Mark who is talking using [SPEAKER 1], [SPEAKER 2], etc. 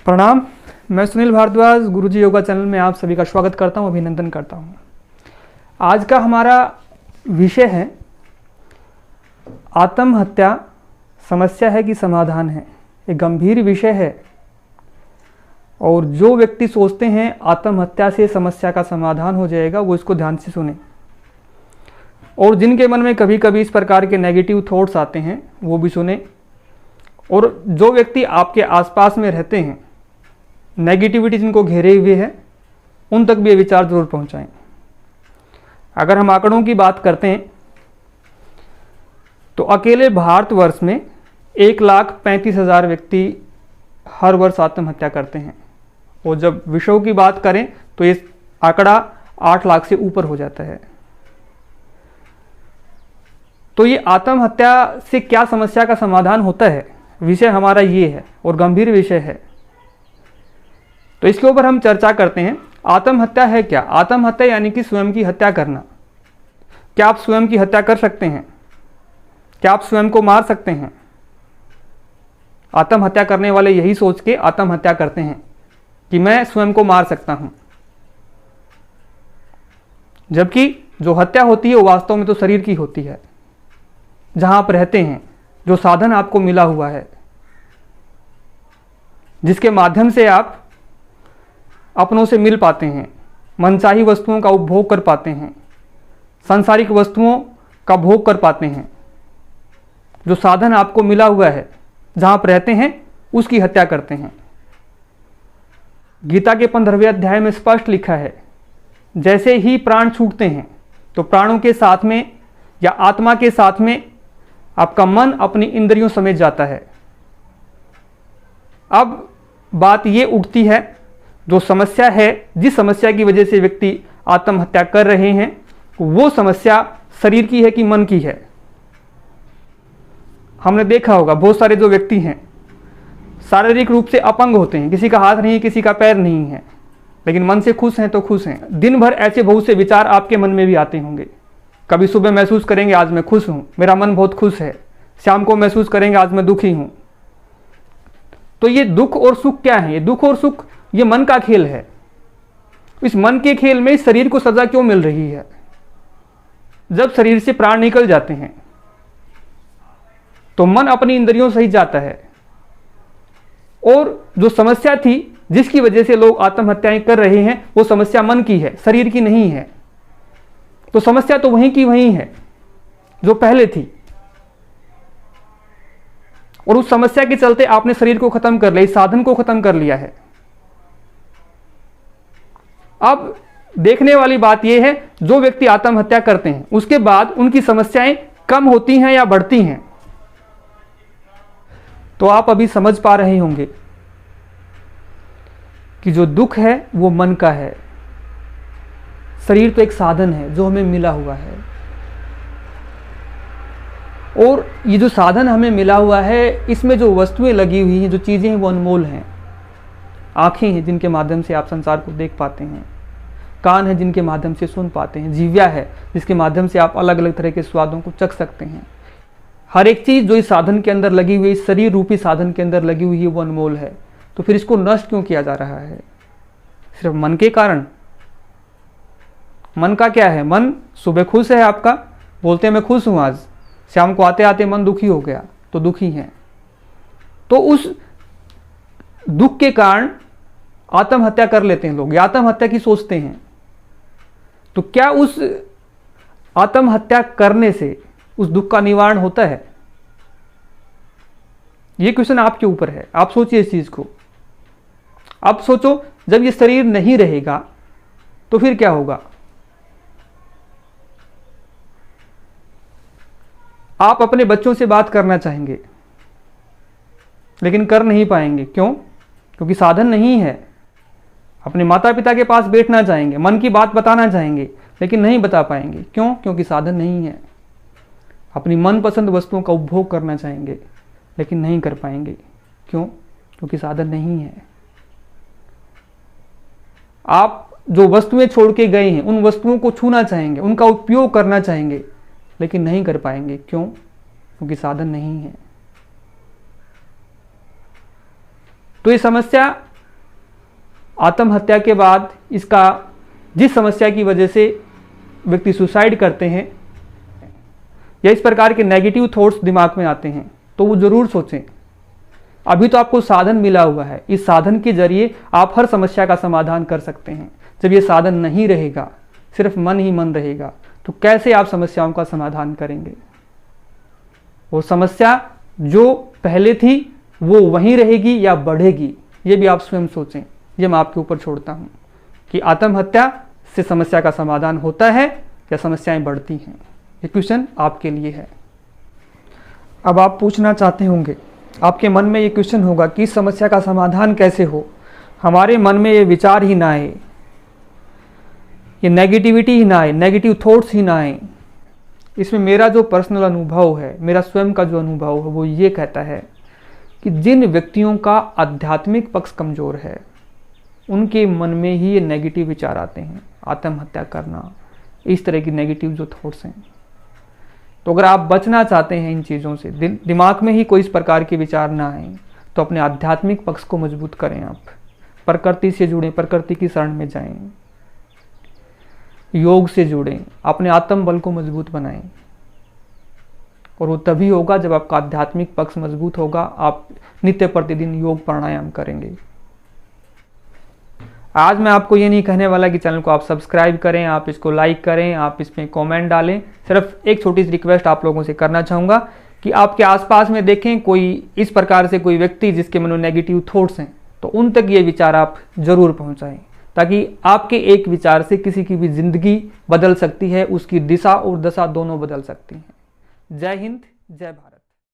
[SPEAKER 1] प्रणाम। मैं सुनील भारद्वाज गुरुजी योगा चैनल में आप सभी का स्वागत करता हूं, अभिनंदन करता हूं। आज का हमारा विषय है आत्महत्या समस्या है कि समाधान है। एक गंभीर विषय है और जो व्यक्ति सोचते हैं आत्महत्या से समस्या का समाधान हो जाएगा वो इसको ध्यान से सुने, और जिनके मन में कभी कभी इस प्रकार के नेगेटिव थॉट्स आते हैं वो भी सुने, और जो व्यक्ति आपके आसपास में रहते हैं नेगेटिविटी जिनको घेरे हुए है उन तक भी ये विचार जरूर पहुंचाएं। अगर हम आंकड़ों की बात करते हैं तो अकेले भारतवर्ष में 1,35,000 व्यक्ति हर वर्ष आत्महत्या करते हैं, और जब विश्व की बात करें तो ये आंकड़ा 8 लाख से ऊपर हो जाता है। तो ये आत्महत्या से क्या समस्या का समाधान होता है, विषय हमारा ये है और गंभीर विषय है। तो इसके ऊपर हम चर्चा करते हैं। आत्महत्या है क्या? आत्महत्या यानी कि स्वयं की हत्या करना। क्या आप स्वयं की हत्या कर सकते हैं? क्या आप स्वयं को मार सकते हैं? आत्महत्या करने वाले यही सोच के आत्महत्या करते हैं कि मैं स्वयं को मार सकता हूं, जबकि जो हत्या होती है वो वास्तव में तो शरीर की होती है। जहां आप रहते हैं, जो साधन आपको मिला हुआ है, जिसके माध्यम से आप अपनों से मिल पाते हैं, मनचाही वस्तुओं का उपभोग कर पाते हैं, सांसारिक वस्तुओं का भोग कर पाते हैं, जो साधन आपको मिला हुआ है, जहां आप रहते हैं उसकी हत्या करते हैं। गीता के 15वें अध्याय में स्पष्ट लिखा है, जैसे ही प्राण छूटते हैं तो प्राणों के साथ में या आत्मा के साथ में आपका मन अपनी इंद्रियों समेत जाता है। अब बात ये उठती है, जो समस्या है, जिस समस्या की वजह से व्यक्ति आत्महत्या कर रहे हैं, वो समस्या शरीर की है कि मन की है। हमने देखा होगा बहुत सारे जो व्यक्ति हैं शारीरिक रूप से अपंग होते हैं, किसी का हाथ नहीं, किसी का पैर नहीं है, लेकिन मन से खुश हैं तो खुश हैं। दिन भर ऐसे बहुत से विचार आपके मन में भी आते होंगे। कभी सुबह महसूस करेंगे आज मैं खुश हूं, मेरा मन बहुत खुश है, शाम को महसूस करेंगे आज मैं दुखी हूं। तो ये दुख और सुख क्या है? ये दुख और सुख ये मन का खेल है। इस मन के खेल में शरीर को सजा क्यों मिल रही है? जब शरीर से प्राण निकल जाते हैं तो मन अपनी इंद्रियों सहित जाता है, और जो समस्या थी जिसकी वजह से लोग आत्महत्याएं कर रहे हैं वो समस्या मन की है, शरीर की नहीं है। तो समस्या तो वहीं की वहीं है जो पहले थी, और उस समस्या के चलते आपने शरीर को खत्म कर लिया, इस साधन को खत्म कर लिया है। अब देखने वाली बात यह है, जो व्यक्ति आत्महत्या करते हैं उसके बाद उनकी समस्याएं कम होती हैं या बढ़ती हैं। तो आप अभी समझ पा रहे होंगे कि जो दुख है वो मन का है, शरीर तो एक साधन है जो हमें मिला हुआ है, और ये जो साधन हमें मिला हुआ है इसमें जो वस्तुएं लगी हुई हैं, जो चीजें हैं वो अनमोल हैं। आंखें हैं जिनके माध्यम से आप संसार को देख पाते हैं, कान है जिनके माध्यम से सुन पाते हैं, जीव्या है जिसके माध्यम से आप अलग अलग तरह के स्वादों को चख सकते हैं। हर एक चीज जो इस साधन के अंदर लगी हुई, इस शरीर रूपी साधन के अंदर लगी हुई है वो अनमोल है। तो फिर इसको नष्ट क्यों किया जा रहा है? सिर्फ मन के कारण। मन का क्या है? मन सुबह खुश है, आपका बोलते हैं मैं खुश हूं आज, शाम को आते आते मन दुखी हो गया तो दुखी हैं। तो उस दुख के कारण आत्महत्या कर लेते हैं लोग, या आत्महत्या की सोचते हैं। तो क्या उस आत्महत्या करने से उस दुख का निवारण होता है? यह क्वेश्चन आपके ऊपर है, आप सोचिए इस चीज को। अब सोचो, जब ये शरीर नहीं रहेगा तो फिर क्या होगा? आप अपने बच्चों से बात करना चाहेंगे लेकिन कर नहीं पाएंगे। क्यों? क्योंकि साधन नहीं है। अपने माता पिता के पास बैठना चाहेंगे, मन की बात बताना चाहेंगे, लेकिन नहीं बता पाएंगे। क्यों? क्योंकि साधन नहीं है। अपनी मनपसंद वस्तुओं का उपभोग करना चाहेंगे लेकिन नहीं कर पाएंगे। क्यों? क्योंकि साधन नहीं है। आप जो वस्तुएं छोड़ के गए हैं उन वस्तुओं को छूना चाहेंगे, उनका उपयोग करना चाहेंगे, लेकिन नहीं कर पाएंगे। क्यों? क्योंकि साधन नहीं है। तो ये समस्या आत्महत्या के बाद इसका जिस समस्या की वजह से व्यक्ति सुसाइड करते हैं या इस प्रकार के नेगेटिव थॉट्स दिमाग में आते हैं, तो वो ज़रूर सोचें। अभी तो आपको साधन मिला हुआ है, इस साधन के जरिए आप हर समस्या का समाधान कर सकते हैं। जब ये साधन नहीं रहेगा, सिर्फ मन ही मन रहेगा, तो कैसे आप समस्याओं का समाधान करेंगे? वो समस्या जो पहले थी वो वहीं रहेगी या बढ़ेगी, ये भी आप स्वयं सोचें। ये मैं आपके ऊपर छोड़ता हूँ कि आत्महत्या से समस्या का समाधान होता है या समस्याएं बढ़ती हैं। ये क्वेश्चन आपके लिए है। अब आप पूछना चाहते होंगे, आपके मन में ये क्वेश्चन होगा कि इस समस्या का समाधान कैसे हो, हमारे मन में ये विचार ही ना आए, ये नेगेटिविटी ही ना आए, नेगेटिव थॉट्स ही ना आए। इसमें मेरा जो पर्सनल अनुभव है, मेरा स्वयं का जो अनुभव है, वो ये कहता है कि जिन व्यक्तियों का आध्यात्मिक पक्ष कमज़ोर है उनके मन में ही ये नेगेटिव विचार आते हैं, आत्महत्या करना, इस तरह की नेगेटिव जो थॉट्स हैं। तो अगर आप बचना चाहते हैं इन चीज़ों से, दिमाग में ही कोई इस प्रकार के विचार ना आए, तो अपने आध्यात्मिक पक्ष को मजबूत करें। आप प्रकृति से जुड़ें, प्रकृति की शरण में जाएं, योग से जुड़ें, अपने आत्म बल को मजबूत बनाएं। और वो तभी होगा जब आपका आध्यात्मिक पक्ष मजबूत होगा, आप नित्य प्रतिदिन योग प्राणायाम करेंगे। आज मैं आपको ये नहीं कहने वाला कि चैनल को आप सब्सक्राइब करें, आप इसको लाइक करें, आप इसमें कमेंट डालें। सिर्फ एक छोटी सी रिक्वेस्ट आप लोगों से करना चाहूँगा कि आपके आसपास में देखें कोई इस प्रकार से कोई व्यक्ति जिसके मन में नेगेटिव थॉट्स हैं, तो उन तक ये विचार आप जरूर पहुँचाएं, ताकि आपके एक विचार से किसी की भी जिंदगी बदल सकती है, उसकी दिशा और दशा दोनों बदल सकती हैं। जय हिंद, जय भारत।